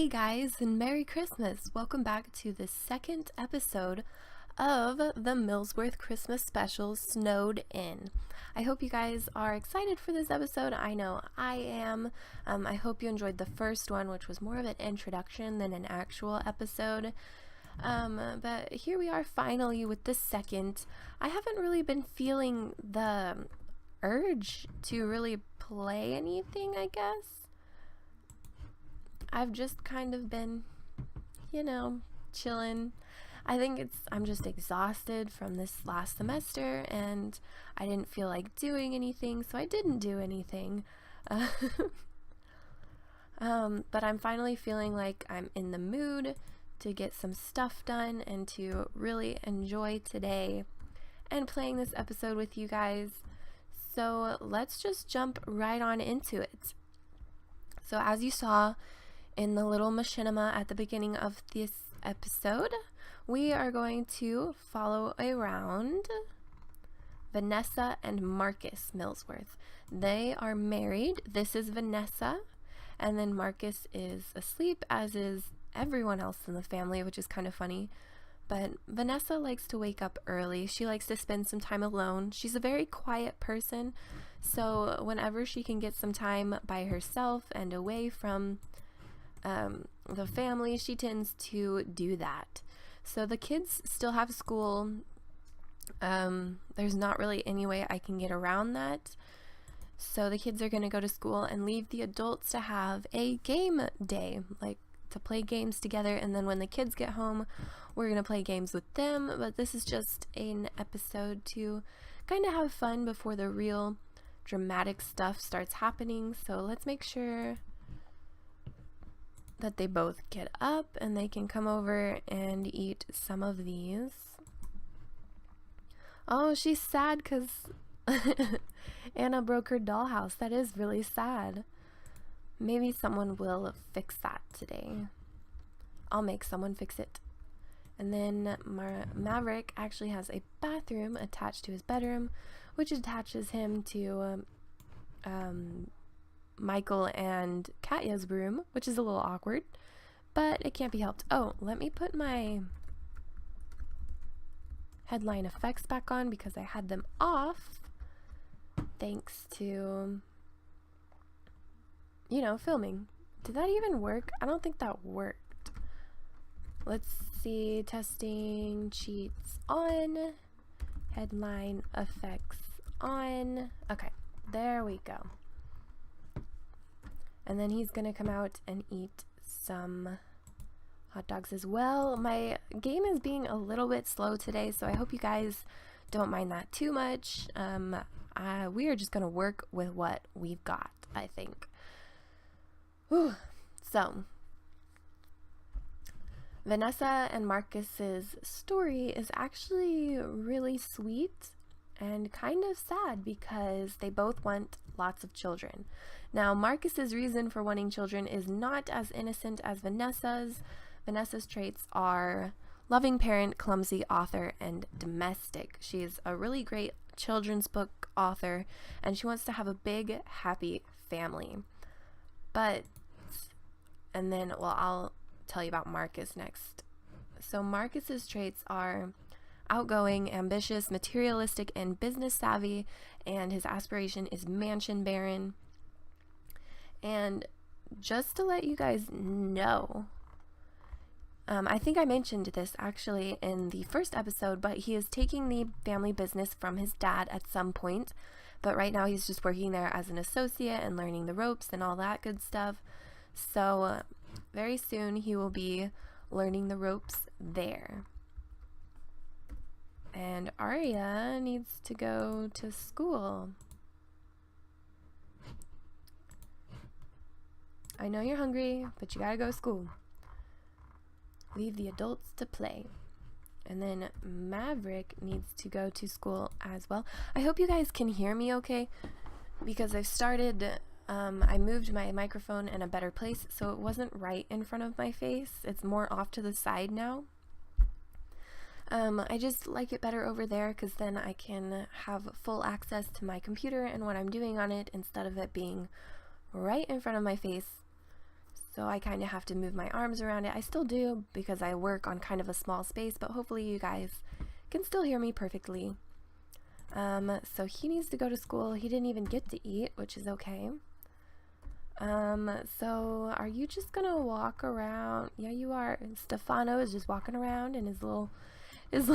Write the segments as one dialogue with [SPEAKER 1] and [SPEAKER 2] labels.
[SPEAKER 1] Hey guys, and Merry Christmas! Welcome back to the second episode of the Milsworth Christmas special, Snowed In. I hope you guys are excited for this episode. I know I am. I hope you enjoyed the first one, which was more of an introduction than an actual episode. But here we are finally with the second. I haven't really been feeling the urge to really play anything, I guess. I've just kind of been, chilling. I think I'm just exhausted from this last semester and I didn't feel like doing anything, so I didn't do anything. But I'm finally feeling like I'm in the mood to get some stuff done and to really enjoy today and playing this episode with you guys. So let's just jump right on into it. So as you saw in the little machinima at the beginning of this episode, we are going to follow around Vanessa and Markus Milsworth. They are married. This is Vanessa, and then Markus is asleep, as is everyone else in the family, which is kind of funny. But Vanessa likes to wake up early. She likes to spend some time alone. She's a very quiet person, so whenever she can get some time by herself and away from the family, she tends to do that. So the kids still have school. There's not really any way I can get around that. So the kids are going to go to school and leave the adults to have a game day, like to play games together. And then when the kids get home, we're going to play games with them. But this is just an episode to kind of have fun before the real dramatic stuff starts happening. So let's make sure that they both get up and they can come over and eat some of these. Oh, she's sad because Anna broke her dollhouse. That is really sad. Maybe someone will fix that today. I'll make someone fix it. And then Maverick actually has a bathroom attached to his bedroom, which attaches him to Michael and Katya's room, which is a little awkward, but it can't be helped. Oh, let me put my headline effects back on because I had them off thanks to, filming. Did that even work? I don't think that worked. Let's see. Testing, cheats on, headline effects on. Okay, there we go. And then he's gonna come out and eat some hot dogs as well. My game is being a little bit slow today, so I hope you guys don't mind that too much. We are just gonna work with what we've got, I think. Whew. So, Vanessa and Marcus's story is actually really sweet and kind of sad because they both want lots of children. Now, Marcus's reason for wanting children is not as innocent as Vanessa's. Vanessa's traits are loving parent, clumsy author, and domestic. She's a really great children's book author, and she wants to have a big, happy family. I'll tell you about Markus next. So Marcus's traits are outgoing, ambitious, materialistic, and business savvy, and his aspiration is mansion baron. And just to let you guys know, I think I mentioned this actually in the first episode, but he is taking the family business from his dad at some point, but right now he's just working there as an associate and learning the ropes and all that good stuff. So very soon he will be learning the ropes there. And Arya needs to go to school. I know you're hungry, but you gotta go to school. Leave the adults to play. And then Maverick needs to go to school as well. I hope you guys can hear me okay, because I've started, I moved my microphone in a better place, so it wasn't right in front of my face. It's more off to the side now. I just like it better over there because then I can have full access to my computer and what I'm doing on it instead of it being right in front of my face. so I kind of have to move my arms around it. I still do because I work on kind of a small space, but hopefully you guys can still hear me perfectly. So he needs to go to school. He didn't even get to eat, which is okay. So are you just gonna walk around? Yeah, you are. Stefano is just walking around in his little his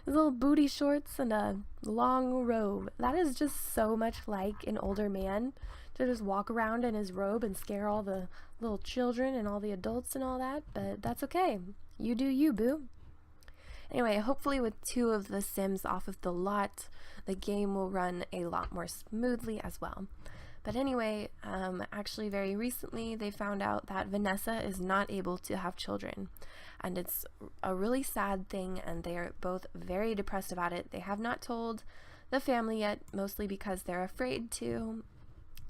[SPEAKER 1] little booty shorts and a long robe. That is just so much like an older man to just walk around in his robe and scare all the little children and all the adults and all that, but that's okay. You do you, boo. Anyway, hopefully with 2 of the Sims off of the lot, the game will run a lot more smoothly as well. But anyway, actually very recently they found out that Vanessa is not able to have children. And it's a really sad thing, and they're both very depressed about it. They have not told the family yet, mostly because they're afraid to.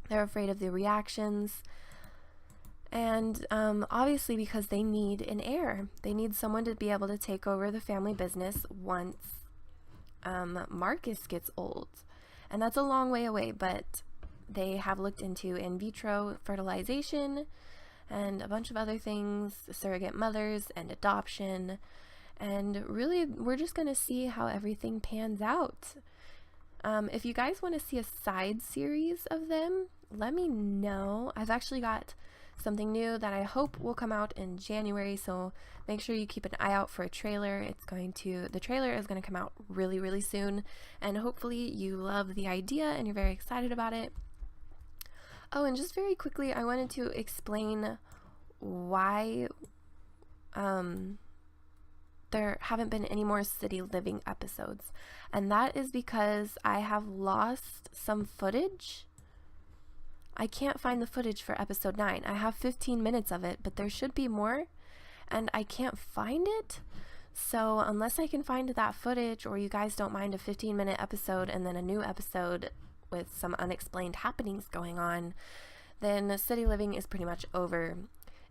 [SPEAKER 1] They're afraid of the reactions. And obviously because they need an heir. They need someone to be able to take over the family business once Markus gets old. And that's a long way away, but they have looked into in vitro fertilization and a bunch of other things, surrogate mothers and adoption. And really, we're just going to see how everything pans out. If you guys want to see a side series of them, let me know. I've actually got something new that I hope will come out in January, so make sure you keep an eye out for a trailer. The trailer is going to come out really, really soon, and hopefully you love the idea and you're very excited about it. Oh, and just very quickly, I wanted to explain why there haven't been any more city living episodes, and that is because I have lost some footage. I can't find the footage for episode 9. I have 15 minutes of it, but there should be more, and I can't find it. So unless I can find that footage, or you guys don't mind a 15-minute episode and then a new episode with some unexplained happenings going on, then city living is pretty much over.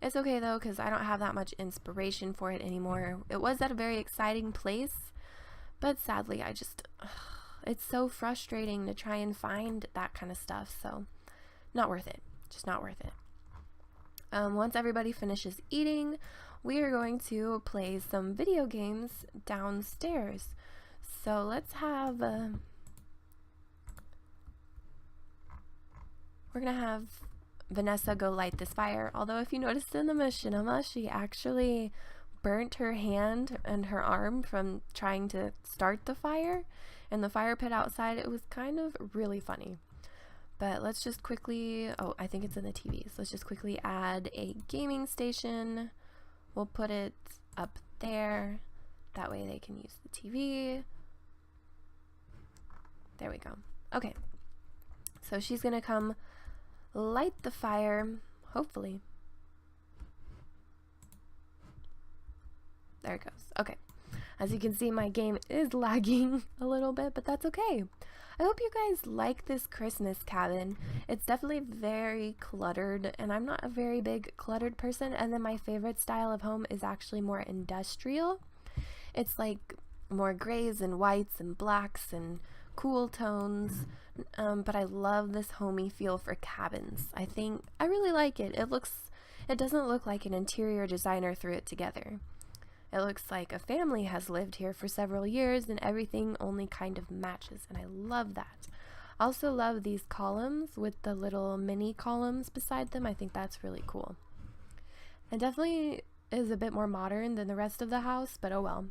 [SPEAKER 1] It's okay though, because I don't have that much inspiration for it anymore. It was at a very exciting place, but sadly it's so frustrating to try and find that kind of stuff, so not worth it. Just not worth it. Once everybody finishes eating, we are going to play some video games downstairs. So let's have we're gonna have Vanessa go light this fire. Although if you noticed in the machinima, she actually burnt her hand and her arm from trying to start the fire in the fire pit outside. It was kind of really funny. But let's just quickly, oh, I think it's in the TVs. Let's just quickly add a gaming station. We'll put it up there. That way they can use the TV. There we go. Okay. So she's gonna come light the fire, hopefully. There it goes. Okay. As you can see, my game is lagging a little bit, but that's okay. I hope you guys like this Christmas cabin. It's definitely very cluttered, and I'm not a very big cluttered person. And then my favorite style of home is actually more industrial. It's like more grays and whites and blacks and cool tones. But I love this homey feel for cabins. I really like it. It doesn't look like an interior designer threw it together. It looks like a family has lived here for several years and everything only kind of matches, and I love that. I also love these columns with the little mini columns beside them. I think that's really cool. It definitely is a bit more modern than the rest of the house, but oh well.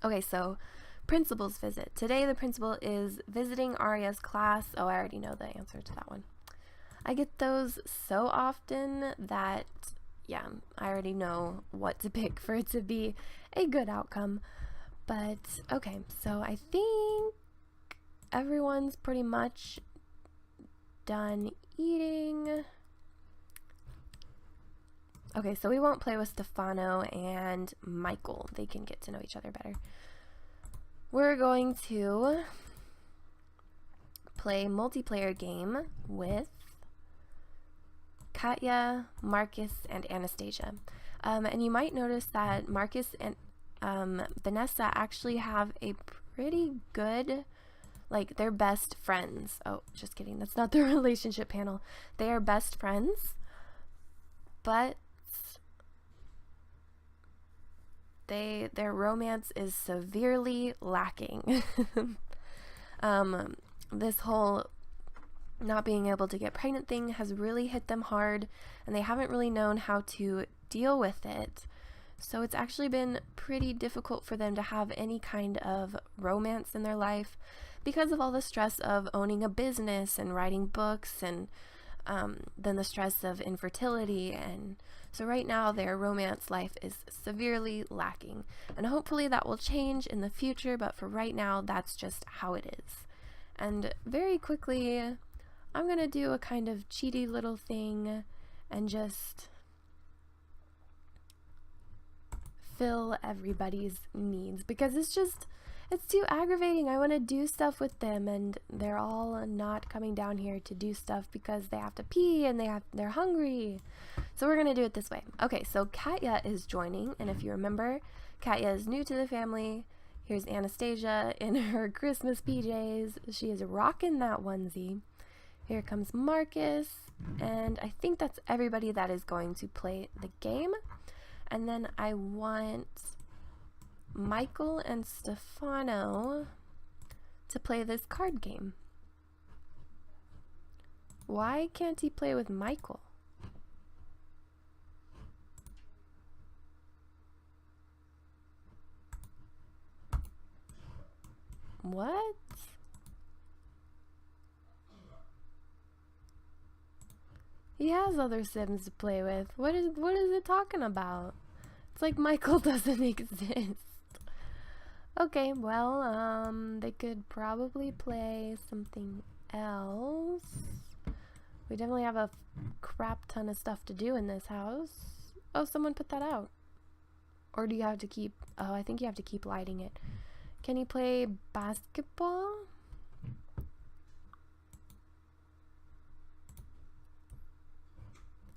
[SPEAKER 1] Okay, so principal's visit. Today the principal is visiting Aria's class. Oh, I already know the answer to that one. I get those so often that yeah, I already know what to pick for it to be a good outcome. But okay, so I think everyone's pretty much done eating. Okay, so we won't play with Stefano and Michael. They can get to know each other better. We're going to play multiplayer game with Katya, Markus, and Anastasia. And you might notice that Markus and Vanessa actually have a pretty good, like, they're best friends. Oh, just kidding. That's not the relationship panel. They are best friends, but their romance is severely lacking. This whole not being able to get pregnant thing has really hit them hard, and they haven't really known how to deal with it. So it's actually been pretty difficult for them to have any kind of romance in their life because of all the stress of owning a business and writing books, and then the stress of infertility. And so right now their romance life is severely lacking, and hopefully that will change in the future, but for right now that's just how it is. And very quickly I'm gonna do a kind of cheaty little thing and just fill everybody's needs, because it's too aggravating. I want to do stuff with them, and they're all not coming down here to do stuff because they have to pee and they're hungry. So we're gonna do it this way. Okay, so Katya is joining, and if you remember, Katya is new to the family. Here's Anastasia in her Christmas PJs. She is rocking that onesie. Here comes Markus, and I think that's everybody that is going to play the game. And then I want Michael and Stefano to play this card game. Why can't he play with Michael? What? He has other Sims to play with. What is it talking about? It's like Michael doesn't exist. Okay, well, they could probably play something else. We definitely have a crap ton of stuff to do in this house. Oh, someone put that out. Or do you have to keep... Oh, I think you have to keep lighting it. Can you play basketball?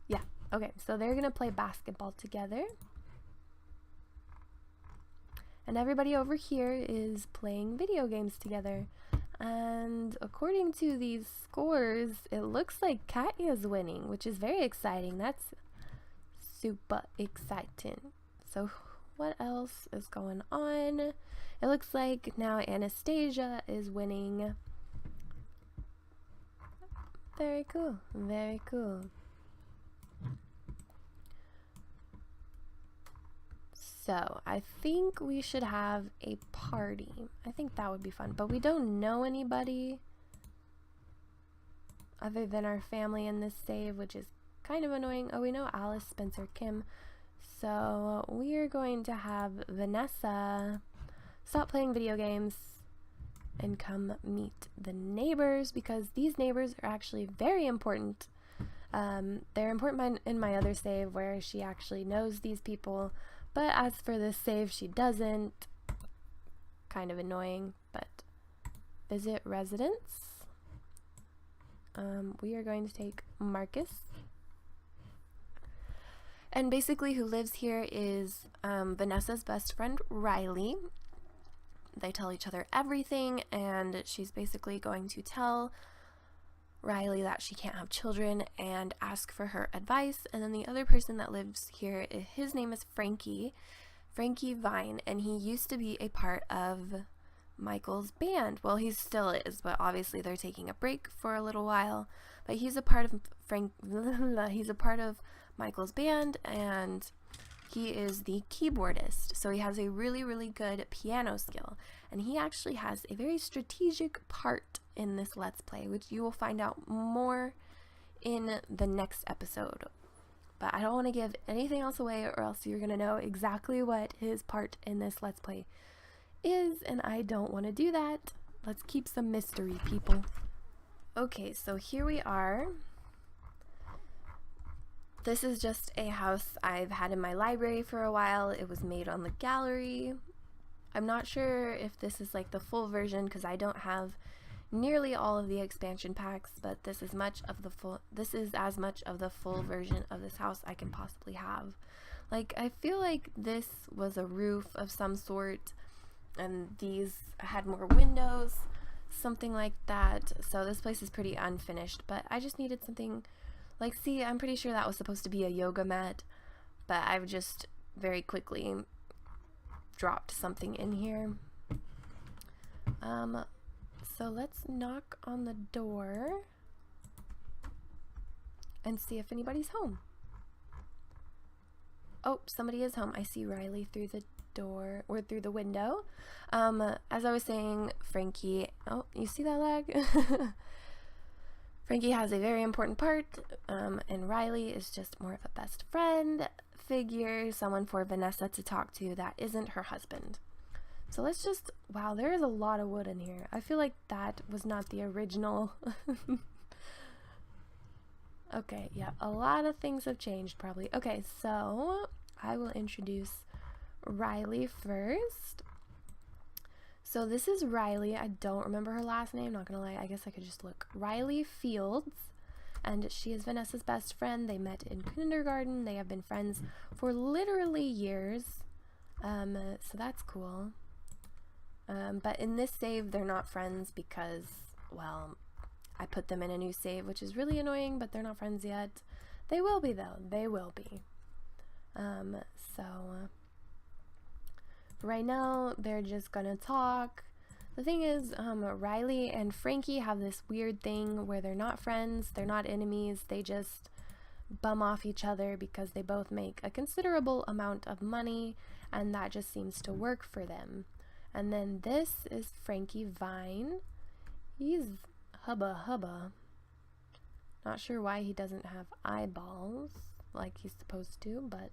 [SPEAKER 1] Yeah, okay, so they're gonna play basketball together. And everybody over here is playing video games together. And according to these scores, it looks like Katya's winning, which is very exciting. That's super exciting. So what else is going on? It looks like now Anastasia is winning. Very cool, very cool. So I think we should have a party. I think that would be fun, but we don't know anybody other than our family in this save, which is kind of annoying. Oh, we know Alice, Spencer, Kim. So we are going to have Vanessa stop playing video games and come meet the neighbors, because these neighbors are actually very important. They're important in my other save where she actually knows these people. But as for this save, she doesn't. Kind of annoying, but visit residence. We are going to take Markus. And basically who lives here is Vanessa's best friend, Riley. They tell each other everything, and she's basically going to tell Riley that she can't have children and ask for her advice. And then the other person that lives here, his name is Frankie Vine, and he used to be a part of Michael's band. Well, he still is, but obviously they're taking a break for a little while. But he's a part of he's a part of Michael's band, and he is the keyboardist. So he has a really, really good piano skill, and he actually has a very strategic part in this Let's Play, which you will find out more in the next episode. But I don't want to give anything else away, or else you're going to know exactly what his part in this Let's Play is, and I don't want to do that. Let's keep some mystery, people. Okay, so here we are. This is just a house I've had in my library for a while. It was made on the gallery. I'm not sure if this is like the full version, because I don't have nearly all of the expansion packs, but this is as much of the full version of this house I can possibly have. Like, I feel like this was a roof of some sort, and these had more windows, something like that. So this place is pretty unfinished, but I just needed something Like, see, I'm pretty sure that was supposed to be a yoga mat, but I've just very quickly dropped something in here. So let's knock on the door and see if anybody's home. Oh, somebody is home. I see Riley through the door, or through the window. As I was saying, Frankie, oh, you see that lag? Frankie has a very important part, and Riley is just more of a best friend figure, someone for Vanessa to talk to that isn't her husband. So let's just, wow, there is a lot of wood in here. I feel like that was not the original. Okay, yeah, a lot of things have changed probably. Okay, so I will introduce Riley first. So this is Riley. I don't remember her last name, not gonna lie. I guess I could just look. Riley Fields, and she is Vanessa's best friend. They met in kindergarten. They have been friends for literally years. So that's cool. But in this save, they're not friends because, well, I put them in a new save, which is really annoying, but they're not friends yet. They will be, though. They will be. So right now, they're just gonna talk. The thing is, Riley and Frankie have this weird thing where they're not friends, they're not enemies, they just bum off each other because they both make a considerable amount of money, and that just seems to work for them. And then this is Frankie Vine. He's hubba hubba. Not sure why he doesn't have eyeballs like he's supposed to, but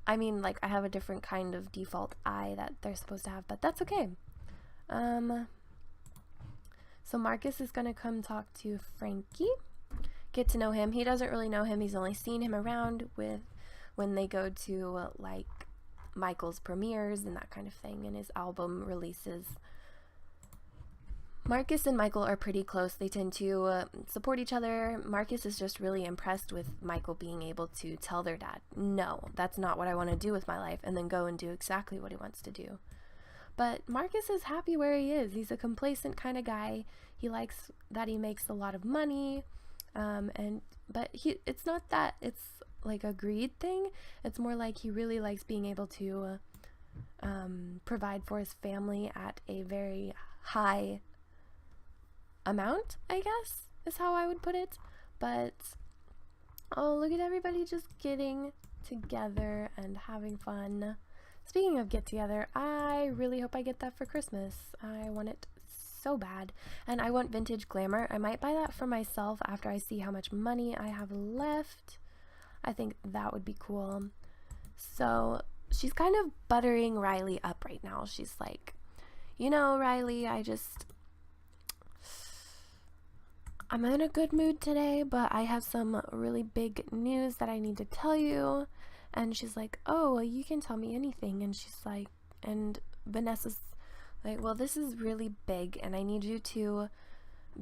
[SPEAKER 1] I mean, like, I have a different kind of default eye that they're supposed to have, but that's okay. So Marcus is gonna come talk to Frankie, get to know him. He doesn't really know him. He's only seen him around when they go to like Michael's premieres and that kind of thing, and his album releases. Marcus and Michael are pretty close. They tend to support each other. Marcus is just really impressed with Michael being able to tell their dad, no, that's not what I want to do with my life, and then go and do exactly what he wants to do. But Marcus is happy where he is. He's a complacent kind of guy. He likes that he makes a lot of money, but it's not that it's like a greed thing. It's more like he really likes being able to provide for his family at a very high amount, I guess, is how I would put it. But oh, look at everybody just getting together and having fun. Speaking of get together, I really hope I get that for Christmas. I want it so bad, and I want vintage glamour. I might buy that for myself after I see how much money I have left. I think that would be cool. So she's kind of buttering Riley up right now. She's like, you know, Riley, I'm in a good mood today, but I have some really big news that I need to tell you. And she's like, oh, you can tell me anything. And she's like, and Vanessa's like, well, this is really big, and I need you to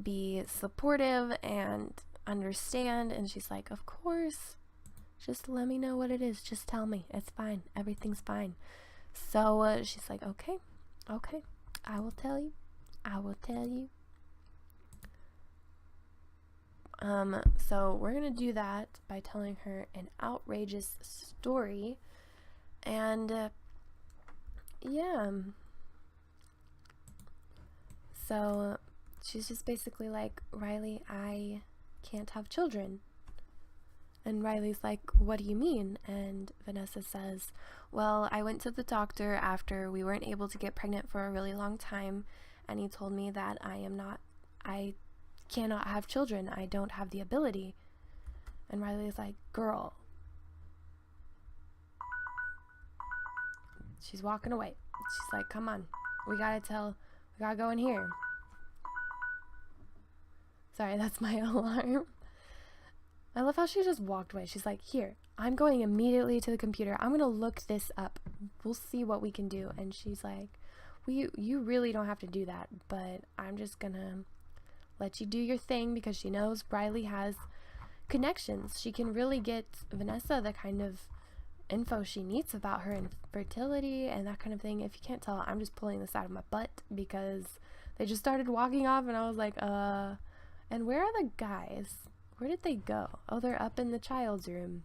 [SPEAKER 1] be supportive and understand. And she's like, of course, just let me know what it is. Just tell me. It's fine. Everything's fine. So she's like, okay, I will tell you. So we're gonna do that by telling her an outrageous story, and yeah, so she's just basically like, Riley, I can't have children. And Riley's like, what do you mean? And Vanessa says, well, I went to the doctor after we weren't able to get pregnant for a really long time, and he told me that I cannot have children. I don't have the ability. And Riley's like, girl. She's walking away. She's like, come on, we gotta go in here. Sorry, that's my alarm. I love how she just walked away. She's like, here, I'm going immediately to the computer. I'm gonna look this up. We'll see what we can do. And she's like, well, you really don't have to do that, but I'm just gonna let you do your thing, because she knows Riley has connections. She can really get Vanessa the kind of info she needs about her infertility and that kind of thing. If you can't tell, I'm just pulling this out of my butt because they just started walking off, and I was like, and where are the guys? Where did they go? Oh, they're up in the child's room.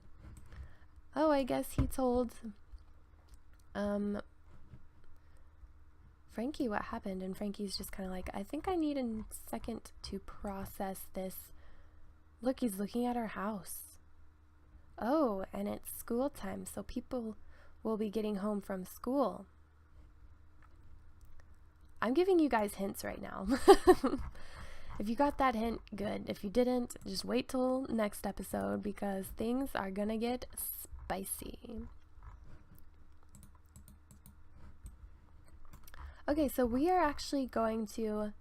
[SPEAKER 1] Oh, I guess he told Frankie what happened, and Frankie's just kind of like, I think I need a second to process this. Look, he's looking at our house. Oh, and it's school time, so people will be getting home from school. I'm giving you guys hints right now. If you got that hint, good. If you didn't, just wait till next episode because things are gonna get spicy. Okay, so we are actually going to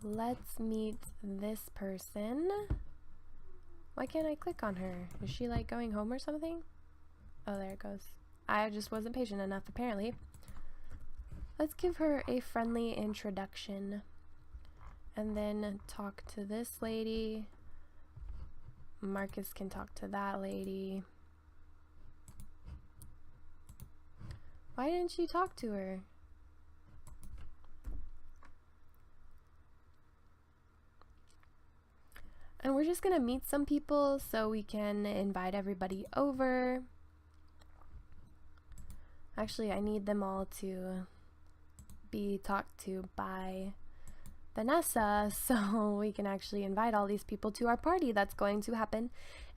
[SPEAKER 1] let's meet this person. Why can't I click on her? Is she like going home or something? Oh, there it goes. I just wasn't patient enough apparently. Let's give her a friendly introduction and then talk to this lady. Marcus can talk to that lady. Why didn't you talk to her? And we're just gonna meet some people so we can invite everybody over. Actually, I need them all to be talked to by Vanessa so we can actually invite all these people to our party that's going to happen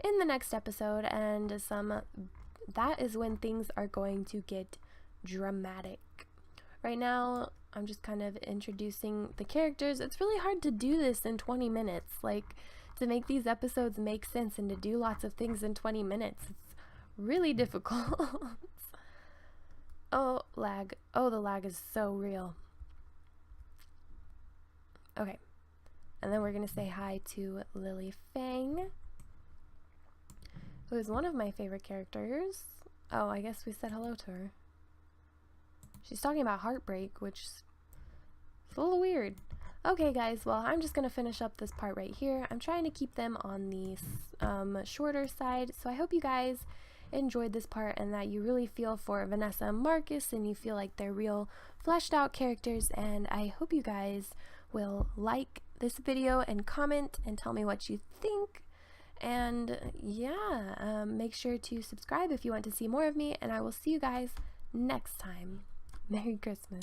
[SPEAKER 1] in the next episode, and that is when things are going to get dramatic. Right now I'm just kind of introducing the characters. It's really hard to do this in 20 minutes, like to make these episodes make sense and to do lots of things in 20 minutes. It's really difficult. Oh, lag. Oh, the lag is so real. Okay. And then we're going to say hi to Lily Fang, who is one of my favorite characters. Oh, I guess we said hello to her. She's talking about heartbreak, which is a little weird. Okay, guys, well, I'm just going to finish up this part right here. I'm trying to keep them on the shorter side, so I hope you guys enjoyed this part and that you really feel for Vanessa and Marcus and you feel like they're real fleshed out characters, and I hope you guys will like this video and comment and tell me what you think, and yeah, make sure to subscribe if you want to see more of me, and I will see you guys next time. Merry Christmas.